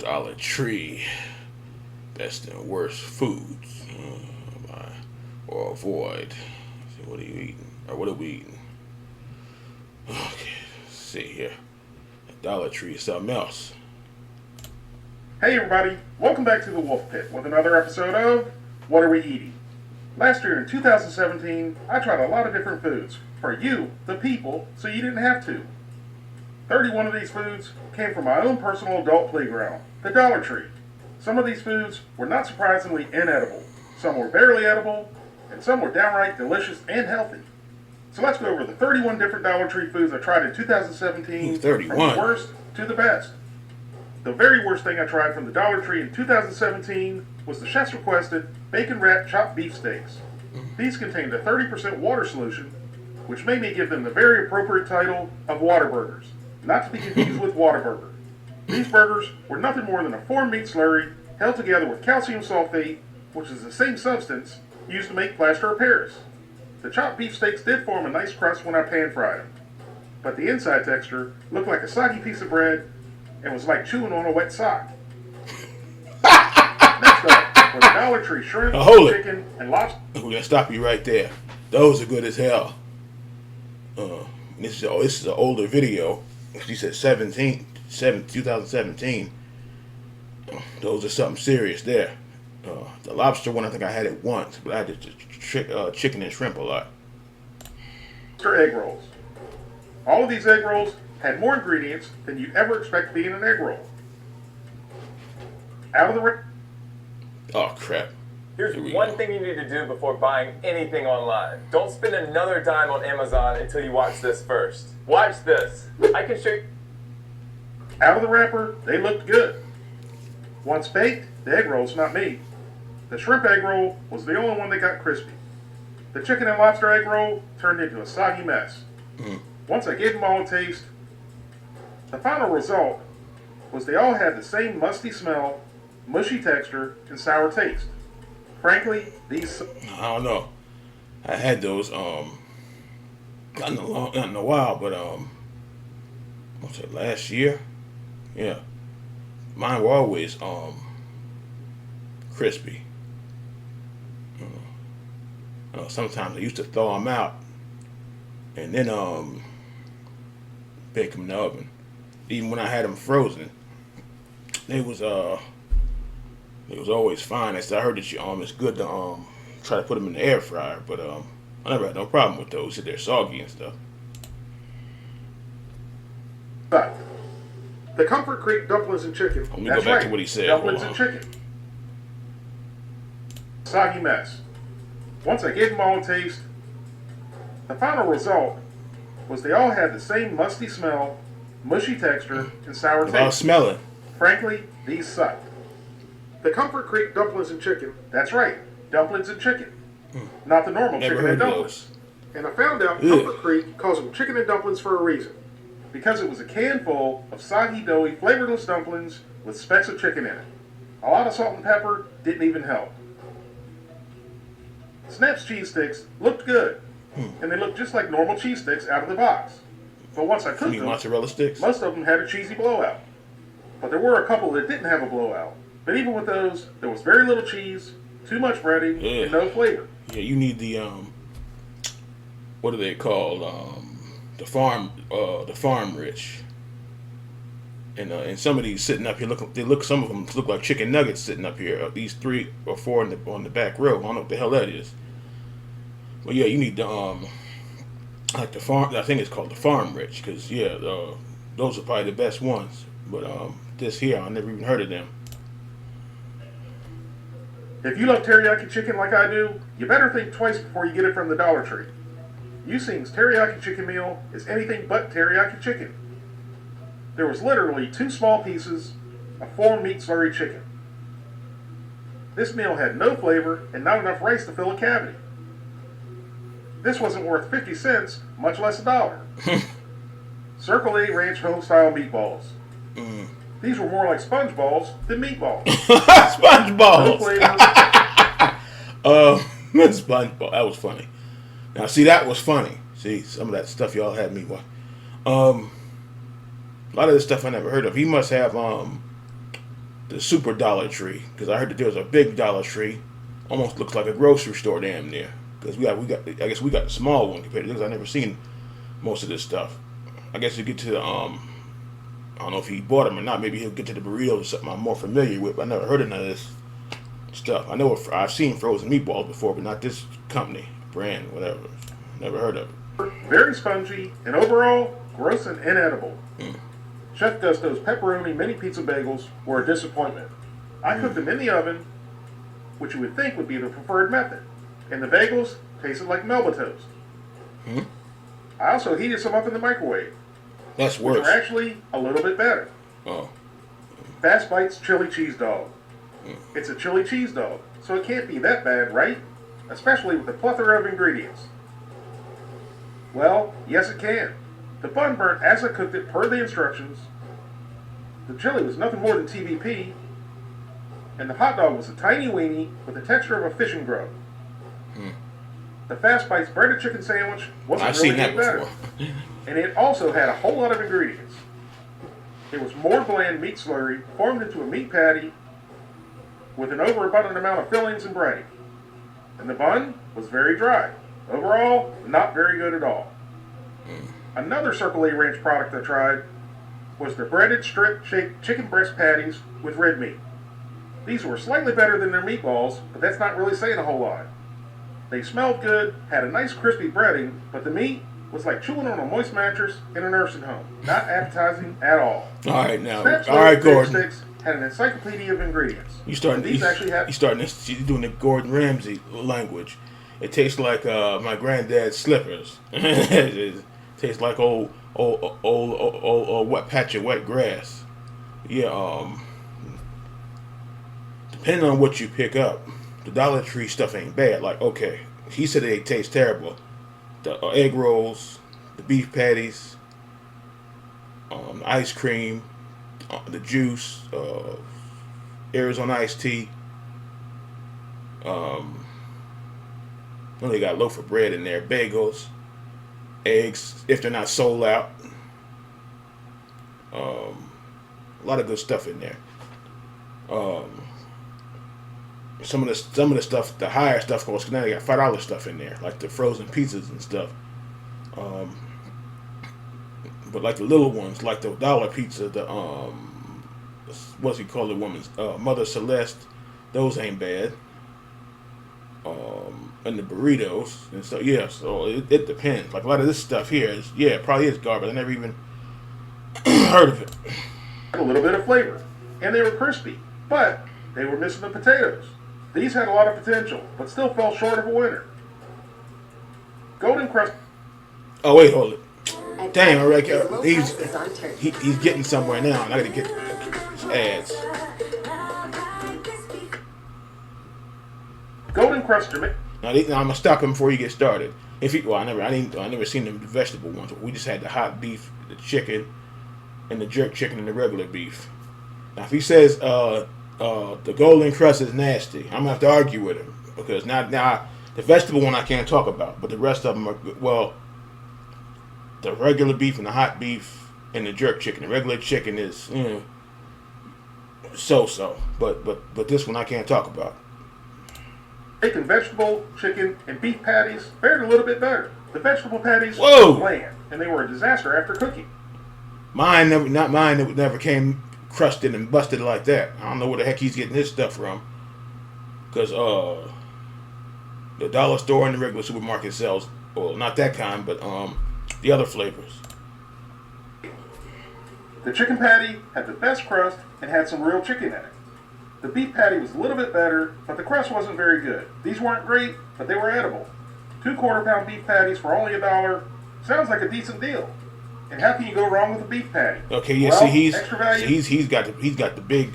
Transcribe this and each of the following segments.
Dollar Tree. Best and worst foods. Or avoid. So what are you eating? Or what are we eating? Okay, let's see here. Dollar Tree is something else. Hey everybody, welcome back to the Wolf Pit with another episode of What Are We Eating? Last year in 2017, I tried a lot of different foods for you, the people, so you didn't have to. 31 of these foods came from my own personal adult playground, the Dollar Tree. Some of these foods were not surprisingly inedible, some were barely edible, and some were downright delicious and healthy. So let's go over the 31 different Dollar Tree foods I tried in 2017, 31. from the worst to the best. The very worst thing I tried from the Dollar Tree in 2017 was the chef's requested bacon-wrapped chopped beef steaks. These contained a 30% water solution, which made me give them the very appropriate title of Waterburgers, not to be confused with Whataburger. These burgers were nothing more than a formed meat slurry held together with calcium sulfate, which is the same substance used to make plaster of Paris. The chopped beef steaks did form a nice crust when I pan-fried them, but the inside texture looked like a soggy piece of bread and was like chewing on a wet sock. Next up were the Dollar Tree shrimp, chicken, and lobster. Let's stop you right there. Those are good as hell. This is an older video. She said 2017. Those are something serious there. The lobster one, I think I had it once, but I did chicken and shrimp a lot. Egg rolls. All of these egg rolls had more ingredients than you'd ever expect to be in an egg roll. Out of the Oh crap. Here's one thing you need to do before buying anything online. Don't spend another dime on Amazon until you watch this first. Watch this. I can show you. Out of the wrapper, they looked good. Once baked, the egg rolls, not me. The shrimp egg roll was the only one that got crispy. The chicken and lobster egg roll turned into a soggy mess. Once I gave them all a taste, the final result was they all had the same musty smell, mushy texture, and sour taste. Frankly, these... I don't know. I had those, not in a while, but, what's it, last year? Yeah. Mine were always, crispy. Sometimes I used to thaw them out and then, bake them in the oven. Even when I had them frozen, they was always fine. I heard that it's good to try to put them in the air fryer, but I never had no problem with those. They're soggy and stuff. But the Comfort Creek dumplings and chicken. Let me go back to what he said. Dumplings and chicken. Soggy mess. Once I gave them all a taste, the final result was they all had the same musty smell, mushy texture, and sour taste. I was smelling. Frankly, these sucked. The Comfort Creek dumplings and chicken. That's right, dumplings and chicken. Not the normal Never chicken and heard dumplings. those. And I found out Comfort Creek calls them chicken and dumplings for a reason. Because it was a can full of soggy, doughy, flavorless dumplings with specks of chicken in it. A lot of salt and pepper didn't even help. Snap's cheese sticks looked good, and they looked just like normal cheese sticks out of the box. But once I cooked them, mozzarella sticks? most of them had a cheesy blowout. But there were a couple that didn't have a blowout. But even with those, there was very little cheese, too much breading, and no flavor. Yeah, you need the what are they called? The farm rich. And some of these sitting up here some of them look like chicken nuggets sitting up here. These 3 or 4 on the back row. I don't know what the hell that is. But yeah, you need the like the farm. I think it's called the farm rich because those are probably the best ones. But this here, I never even heard of them. If you love teriyaki chicken like I do, you better think twice before you get it from the Dollar Tree. Using's teriyaki chicken meal is anything but teriyaki chicken. There was literally 2 small pieces of formed meat slurry chicken. This meal had no flavor and not enough rice to fill a cavity. This wasn't worth 50 cents, much less $1. Circle A Ranch home-style meatballs. These were more like sponge balls than meatballs. Sponge balls. No flavor. SpongeBob. That was funny. Now, see, that was funny. See, some of that stuff y'all had me watch. A lot of this stuff I never heard of. He must have the super Dollar Tree, because I heard that there was a big Dollar Tree, almost looks like a grocery store damn near. Because I guess we got the small one compared to this. I've never seen most of this stuff. I guess you get to the I don't know if he bought them or not. Maybe he'll get to the burritos or something I'm more familiar with. But I never heard of none of this stuff. I know I've seen frozen meatballs before, but not this company, brand, whatever. Never heard of it. Very spongy and overall gross and inedible. Chef Gusto's pepperoni mini pizza bagels were a disappointment. I cooked them in the oven, which you would think would be the preferred method, and the bagels tasted like Melba toast. I also heated some up in the microwave, That's which worse. were actually a little bit better. Oh, Fast Bites chili cheese dog. It's a chili cheese dog, so it can't be that bad, right? Especially with the plethora of ingredients. Well, yes it can. The bun burnt as I cooked it per the instructions. The chili was nothing more than TVP. And the hot dog was a tiny weenie with the texture of a fishing grub. The Fast Bites breaded chicken sandwich wasn't I've really seen that any better. before. And it also had a whole lot of ingredients. It was more bland meat slurry formed into a meat patty with an overabundant amount of fillings and breading. And the bun was very dry. Overall, not very good at all. Another Circle A Ranch product I tried was the breaded strip-shaped chicken breast patties with red meat. These were slightly better than their meatballs, but that's not really saying a whole lot. They smelled good, had a nice crispy breading, but the meat was like chewing on a moist mattress in a nursing home. Not appetizing at all. All right, now, Snaps all right, Gordon. sticks had an encyclopedia of ingredients. You starting? And these actually had. You starting this? You're doing the Gordon Ramsay language. It tastes like my granddad's slippers. It tastes like old wet patch of wet grass. Yeah. Depending on what you pick up, the Dollar Tree stuff ain't bad. Like, okay, he said they taste terrible. The egg rolls, the beef patties, the ice cream, the juice, Arizona iced tea. Well, they got a loaf of bread in there, bagels, eggs, if they're not sold out. A lot of good stuff in there. Some of the stuff, the higher stuff, costs. Now they got $5 stuff in there, like the frozen pizzas and stuff. But like the little ones, like the dollar pizza, the what's he call the woman's Mother Celeste, those ain't bad. And the burritos and so yeah, so it depends. Like a lot of this stuff here is it probably is garbage. I never even heard of it. A little bit of flavor, and they were crispy, but they were missing the potatoes. These had a lot of potential, but still fell short of a winner. Golden Crust. Oh wait, hold it. Dang, all right, he's getting somewhere now, and I gotta get his ads. Golden Crust Jamaican. Now I'm gonna stop him before you get started. I never seen the vegetable ones. We just had the hot beef, the chicken, and the jerk chicken and the regular beef. Now if he says the golden crust is nasty, I'm gonna have to argue with him because now the vegetable one I can't talk about, but the rest of them are good. Well, the regular beef and the hot beef and the jerk chicken. The regular chicken is so, but this one I can't talk about. Bacon, vegetable, chicken, and beef patties fared a little bit better. The vegetable patties Whoa! were bland, and they were a disaster after cooking. Mine never came crusted and busted like that. I don't know where the heck he's getting his stuff from. Because the dollar store and the regular supermarket sells, well, not that kind, but the other flavors. The chicken patty had the best crust and had some real chicken in it. The beef patty was a little bit better, but the crust wasn't very good. These weren't great, but they were edible. 2 quarter-pound beef patties for only $1 sounds like a decent deal. And how can you go wrong with a beef patty? Okay, yeah. Well, See, extra value. he's got the big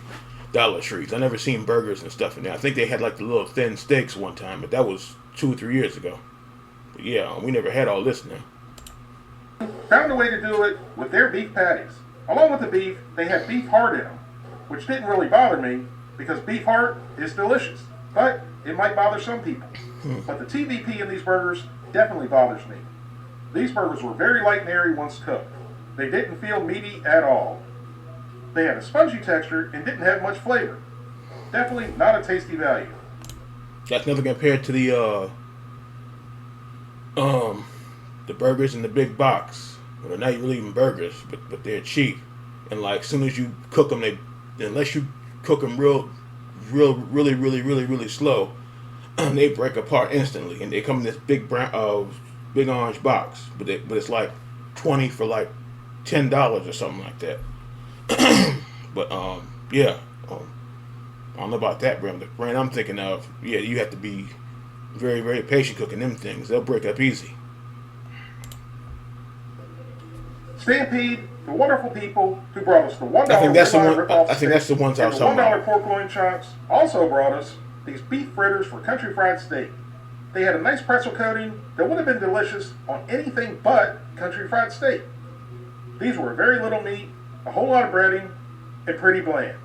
Dollar Trees. I never seen burgers and stuff in there. I think they had like the little thin steaks one time, but that was 2 or 3 years ago. But yeah, we never had all this now. Found a way to do it with their beef patties. Along with the beef, they had beef heart in them, which didn't really bother me because beef heart is delicious, but it might bother some people. But the TVP in these burgers definitely bothers me. These burgers were very light and airy once cooked. They didn't feel meaty at all. They had a spongy texture and didn't have much flavor. Definitely not a tasty value. That's nothing compared to the burgers in the big box. Well, they're not really even burgers, but they're cheap. And like, as soon as you cook them, unless you cook them really slow, they break apart instantly. And they come in this big big orange box, but it's like 20 for like $10 or something like that. But yeah, I don't know about that brand. The brand I'm thinking of, yeah, you have to be very patient cooking them things. They'll break up easy. Stampede, the wonderful people who brought us the $1 I think that's the one. rip-off I think that's the ones I and was the talking $1 about. pork loin chops, also brought us these beef fritters for country fried steak. They had a nice pretzel coating that would have been delicious on anything but country fried steak. These were very little meat, a whole lot of breading, and pretty bland.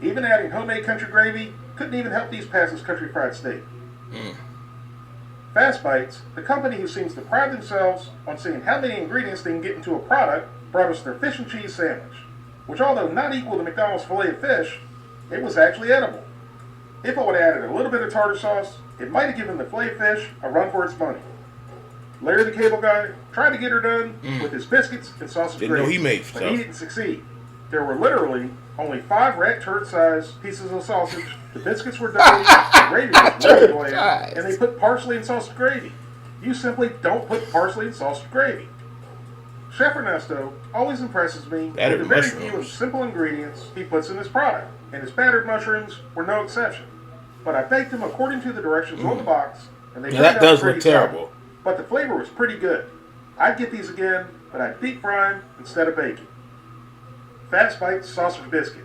Even adding homemade country gravy couldn't even help these pass as country fried steak. Fast Bites, the company who seems to pride themselves on seeing how many ingredients they can get into a product, brought us their fish and cheese sandwich, which although not equal to McDonald's filet of fish, it was actually edible. If I would have added a little bit of tartar sauce, it might have given the filet of fish a run for its money. Larry the Cable Guy tried to get her done with his biscuits and sausage Didn't know gravy, he made but stuff. he didn't succeed. There were literally only 5 rat turd-sized pieces of sausage. The biscuits were doughy, the gravy was really bland, and they put parsley in sausage gravy. You simply don't put parsley in sausage gravy. Chef Ernesto always impresses me Battered with the very few mushrooms. and simple ingredients he puts in his product, and his battered mushrooms were no exception. But I baked them according to the directions on the box, and they Now, turned that out does pretty look terrible. tough. But the flavor was pretty good. I'd get these again, but I'd deep fry them instead of baking. Fast Bites sausage biscuit.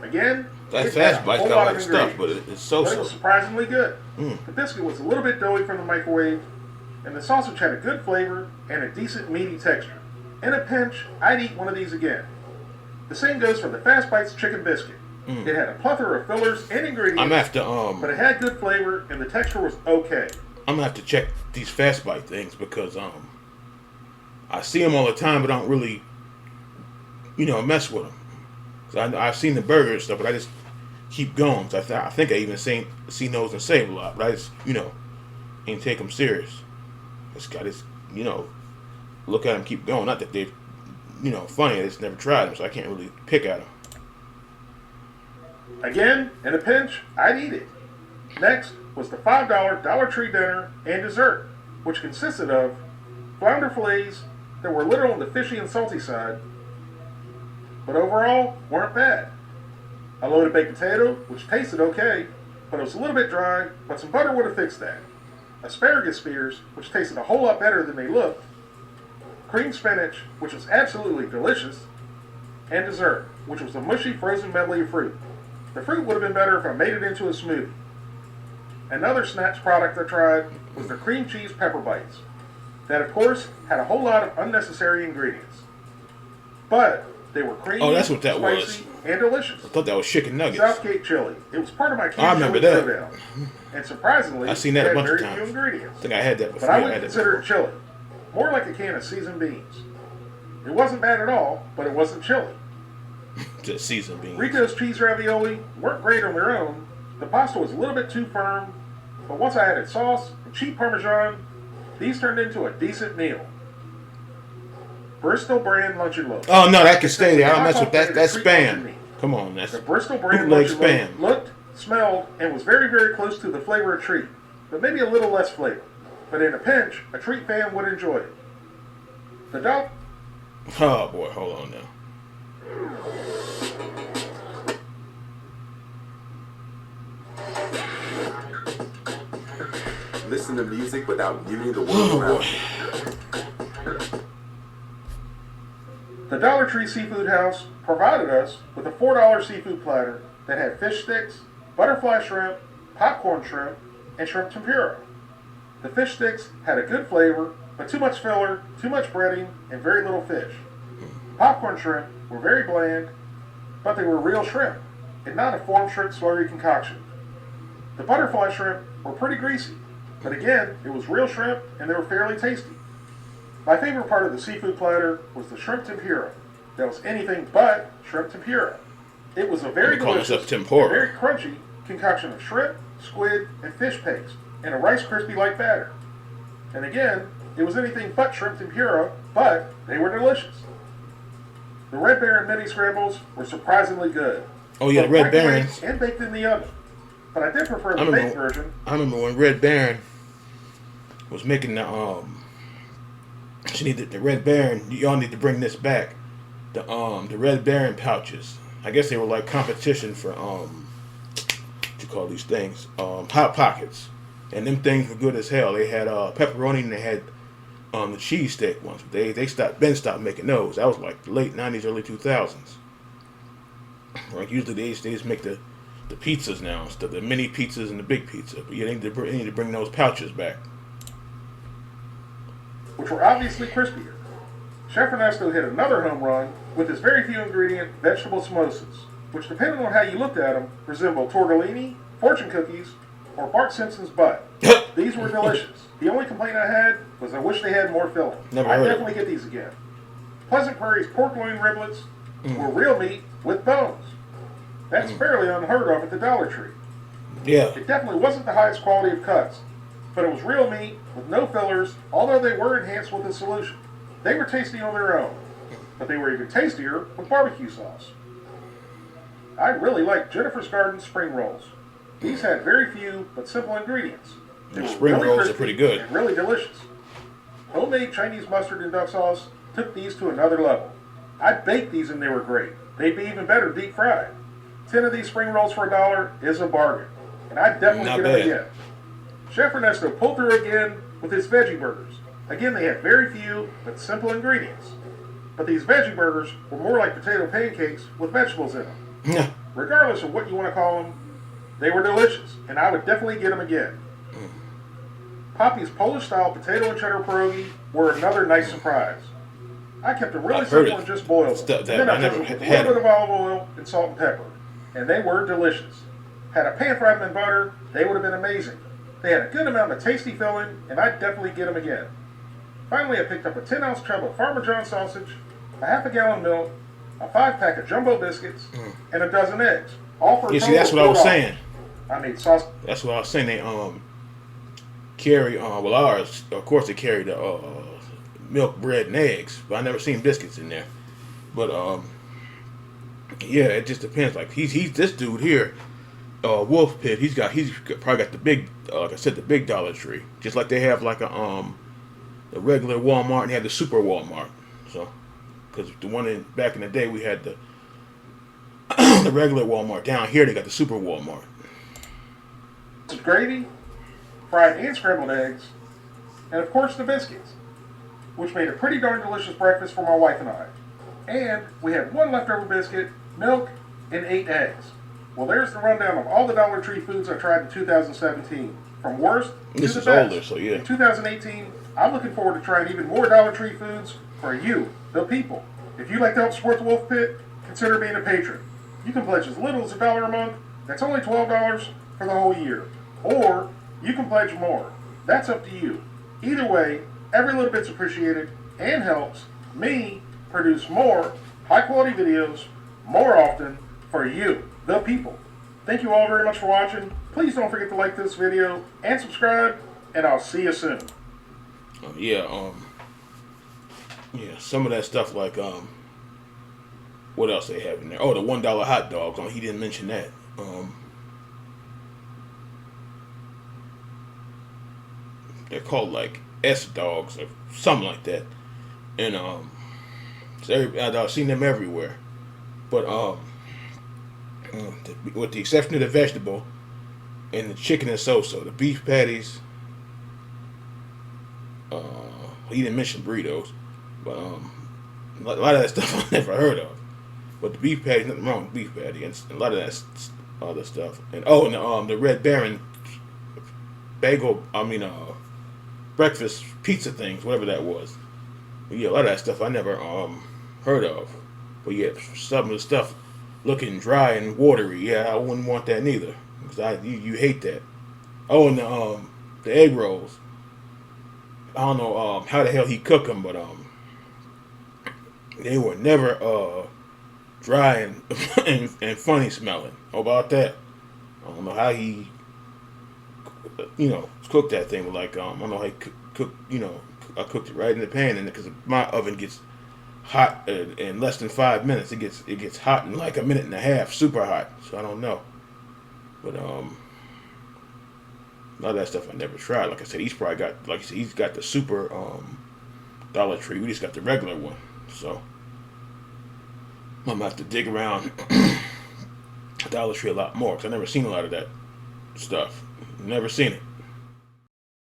Again, That it had Fast a Bites whole got lot like of stuff, but ingredients, it's but it so. was surprisingly good. The biscuit was a little bit doughy from the microwave, and the sausage had a good flavor and a decent meaty texture. In a pinch, I'd eat one of these again. The same goes for the Fast Bites chicken biscuit. It had a plethora of fillers and ingredients, I'm gonna have to but it had good flavor and the texture was okay. I'm gonna have to check these Fast Bite things because I see them all the time, but I don't really mess with them. So I've seen the burger and stuff, but I just keep going. So I think I even seen those and Save a lot, but I just ain't take them serious. I just look at them, keep going. Not that they're funny. I just never tried them, so I can't really pick at them. Again, in a pinch, I'd eat it. Next was the $5 Dollar Tree dinner and dessert, which consisted of flounder fillets that were a little on the fishy and salty side, but overall weren't bad. A loaded baked potato, which tasted okay, but it was a little bit dry, but some butter would have fixed that. Asparagus spears, which tasted a whole lot better than they looked. Cream spinach, which was absolutely delicious. And dessert, which was a mushy frozen medley of fruit. The fruit would have been better if I made it into a smoothie. Another Snacks product I tried was the cream cheese pepper bites. That, of course, had a whole lot of unnecessary ingredients. But they were creamy, Oh, that's what that spicy, and delicious. I thought that was chicken nuggets. Southgate chili. It was part of my I canned remember chili that. throwdown. And surprisingly, I've seen that it a had bunch of very few times. ingredients. I think I had that before. But I I wouldn't had that consider it before. chili. More like a can of seasoned beans. It wasn't bad at all, but it wasn't chili. Just seasoned beans. Rico's cheese ravioli weren't great on their own. The pasta was a little bit too firm, but once I added sauce and cheap Parmesan, these turned into a decent meal. Bristol brand luncheon loaf. Oh no, that can stay there. I don't It's mess with that. That's treat luncheon spam. meat. Come on, that's The Bristol brand bootleg luncheon loaf spam. looked, smelled, and was very, very close to the flavor of treat, but maybe a little less flavor. But in a pinch, a treat fan would enjoy it. The dog. Oh boy, hold on now. Listen to music without muting the world Oh around boy. you. The Dollar Tree Seafood House provided us with a $4 seafood platter that had fish sticks, butterfly shrimp, popcorn shrimp, and shrimp tempura. The fish sticks had a good flavor, but too much filler, too much breading, and very little fish. Popcorn shrimp were very bland, but they were real shrimp, and not a formed shrimp slurry concoction. The butterfly shrimp were pretty greasy, but again, it was real shrimp, and they were fairly tasty. My favorite part of the seafood platter was the shrimp tempura. that was anything but shrimp tempura. It was a very They call delicious, themselves tempura. very crunchy concoction of shrimp, squid, and fish paste in a Rice Krispie-like batter. And again, it was anything but shrimp tempura, but they were delicious. The Red Baron mini scrambles were surprisingly good. Oh yeah, the Both Red microwaved Barons. and baked in the oven. But I did prefer I the baked remember- version. I remember when Red Baron was making the the Red Baron. Y'all need to bring this back. The Red Baron pouches. I guess they were like competition for what you call these things? Hot Pockets. And them things were good as hell. They had pepperoni and they had the cheesesteak ones. They stopped making those. That was like the late '90s, early 2000s. Like usually they just make the pizzas now, instead the mini pizzas and the big pizza. But yeah, they need to bring those pouches back. Which were obviously crispier. Chef Ernesto hit another home run with his very few ingredient vegetable samosas, which depending on how you looked at them, resembled tortellini, fortune cookies, or Bart Simpson's butt. These were delicious. The only complaint I had was I wish they had more filling. Never I'd heard of definitely get these again. Pleasant Prairie's pork loin riblets were real meat with bones. That's fairly unheard of at the Dollar Tree. Yeah, It definitely wasn't the highest quality of cuts, but it was real meat with no fillers, although they were enhanced with a solution. They were tasty on their own, but they were even tastier with barbecue sauce. I really liked Jennifer's Garden spring rolls. These had very few but simple ingredients. They The were spring really rolls are crispy pretty good. and really delicious. Homemade Chinese mustard and duck sauce took these to another level. I baked these and they were great. They'd be even better deep fried. 10 of these spring rolls for $1 is a bargain, and I'd definitely Not get them bad. again. Chef Ernesto pulled through again with his veggie burgers. Again, they had very few but simple ingredients. But these veggie burgers were more like potato pancakes with vegetables in them. Regardless of what you want to call them, they were delicious, and I would definitely get them again. Poppy's Polish-style potato and cheddar pierogi were another nice surprise. I kept them really I've heard simple it. and just boiled them. That- And then I I never took them with a had little bit of olive oil and salt and pepper, and they were delicious. Had I pan-fried them in butter, they would have been amazing. They had a good amount of tasty filling, and I'd definitely get them again. Finally, I picked up a 10-ounce tub of Farmer John sausage, a half a gallon of milk, a 5-pack of jumbo biscuits, and a dozen eggs. All for a Yeah, see, total that's of what I was $4. saying. I made sausage. That's what I was saying. They carry well ours, of course, they carry the milk, bread, and eggs. But I never seen biscuits in there. But yeah, it just depends. Like he's this dude here, Wolf Pit. He's probably got the big, like I said, the big Dollar Tree. Just like they have like a regular Walmart and they have the Super Walmart. So, because the one back in the day we had the the regular Walmart. Down here they got the Super Walmart. Gravy, fried and scrambled eggs, and of course the biscuits, which made a pretty darn delicious breakfast for my wife and I. And we had one leftover biscuit, milk, and 8 eggs. Well, there's the rundown of all the Dollar Tree foods I tried in 2017, from worst to This the is best. older, so yeah. In 2018, I'm looking forward to trying even more Dollar Tree foods for you, the people. If you'd like to help support the Wolf Pit, consider being a patron. You can pledge as little as $1 a month. That's only $12 for the whole year. Or you can pledge more. That's up to you. Either way, every little bit's appreciated and helps me produce more high-quality videos more often for you, the people. Thank you all very much for watching. Please don't forget to like this video and subscribe, and I'll see you soon. Yeah, some of that stuff like what else they have in there? Oh, the $1 hot dogs. He didn't mention that. They're called like S dogs or something like that, and I've seen them everywhere. But with the exception of the vegetable and the chicken and so-so, the beef patties. He didn't mention burritos, but a lot of that stuff I never heard of. But the beef patty, nothing wrong with beef patty, and a lot of that other stuff. And the Red Baron bagel, breakfast pizza things, whatever that was. But yeah, a lot of that stuff I never heard of. But yeah, some of the stuff looking dry and watery, yeah, I wouldn't want that neither, because you hate that. Oh, and the egg rolls. I don't know how the hell he cook them, but they were never dry and, and funny smelling. How about that? I don't know how he, cooked that thing. Like I don't know how he cooked. I cooked it right in the pan, and because my oven gets hot in less than 5 minutes, it gets hot in like a minute and a half, super hot. So I don't know, but a lot of that stuff I never tried. Like I said, he's probably got, like I said, he's got the super Dollar Tree. We just got the regular one, so I'm gonna have to dig around Dollar Tree a lot more because I never seen a lot of that stuff. Never seen it.